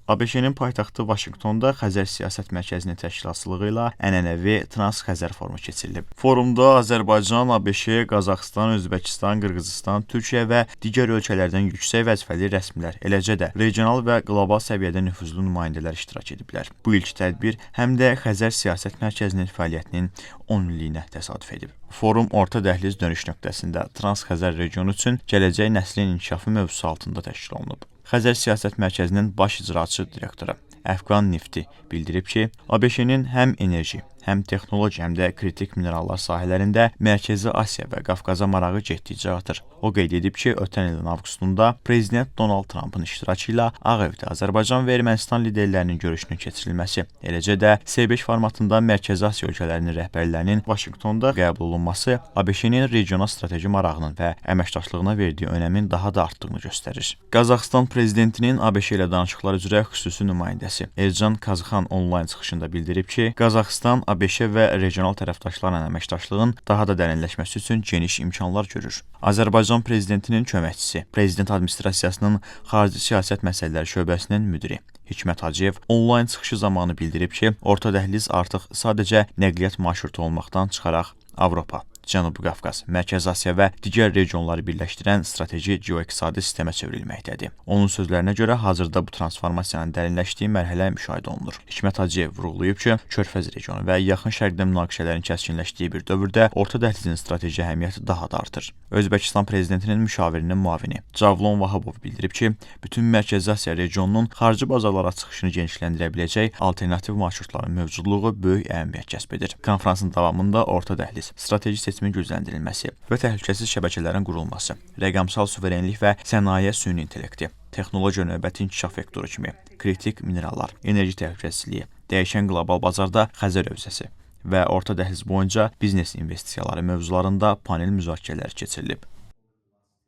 ABŞ-nin paytaxtı Vaşinqtonda Xəzər Siyasət Mərkəzinin təşkilatçılığı ilə ənənəvi Trans-Xəzər forumu keçirilib. Forumda Azərbaycan, ABŞ, Qazaxıstan, Özbəkistan, Qırğızıstan, Türkiyə və digər ölkələrdən yüksək vəzifəli rəsmilər, eləcə də regional və qlobal səviyyədə nüfuzlu nümayəndələr iştirak ediblər. Bu ilk tədbir həm də Xəzər Siyasət Mərkəzinin fəaliyyətinin 10 illiyinə təsadüf edib. Forum orta dəhliz dönüş nöqtəsində Trans-Xəzər regionu üçün gələcək nəslin inkişafı mövzusu altında təşkil olunub. Xəzər Siyasət Mərkəzinin baş icraçı direktoru Əfqan Nifti bildirib ki, ABŞ-nin həm enerji, həm texnologiya, həm də kritik minerallar sahələrində Mərkəzi Asiya və Qafqaza marağı getdikcə artır. O qeyd edib ki, ötən ilin avqustunda Prezident Donald Trampın iştirakı ilə Ağ Evdə Azərbaycan və Ermənistan liderlərinin görüşünün keçirilməsi, eləcə də C5 formatında Mərkəzi Asiya ölkələrinin rəhbərlərinin Vaşinqtonda qəbul olunması ABŞ-nin regional strateji marağının və əməkdaşlığına verdiyi önəmin daha da artdığını göstərir. Qazaxıstan prezidentinin ABŞ ilə danışıqlar üzrə xüsusi nümayəndəsi Ercan Kazıxan onlayn çıxışında bildirib ki, Qazaxıstan ABŞ və regional tərəfdaşlarla əməkdaşlığın daha da dərinləşməsi üçün geniş imkanlar görür. Azərbaycan prezidentinin köməkçisi, prezident administrasiyasının xarici siyasət məsələləri şöbəsinin müdiri Hikmət Hacıyev onlayn çıxışı zamanı bildirib ki, orta dəhliz artıq sadəcə nəqliyyat marşrutu olmaqdan çıxaraq Avropa, Cənubi Qafqaz, Mərkəzi Asiya və digər regionları birləşdirən strateji geoiqtisadi sistemə çevrilməkdədir. Onun sözlərinə görə hazırda bu transformasiyanın dərinləşdiyi mərhələ müşahidə olunur. Hikmət Hacıyev vurğulayıb ki, Körfəz regionu və yaxın şərqdə münaqişələrin kəskinləşdiyi bir dövrdə orta dəhlizin strateji əhəmiyyəti daha da artır. Özbəkistan prezidentinin müşavirinin müavini Cavlon Vahabov bildirib ki, bütün Mərkəzi Asiya regionunun xarici bazarlara çıxışını genişləndirə biləcək alternativ marşrutların mövcudluğu böyük əhəmiyyət kəsb edir. Konfransın davamında orta dəhliz, strateji seçimin gücləndirilməsi və təhlükəsiz şəbəkələrin qurulması, rəqəmsal suverenlik və sənaye süni intellekti, texnologiya növbəti inkişaf vektoru kimi, kritik minerallar, enerji təhlükəsizliyi, dəyişən qlobal bazarda Xəzər hövzəsi və orta dəhliz boyunca biznes investisiyaları mövzularında panel müzakirələri keçirilib.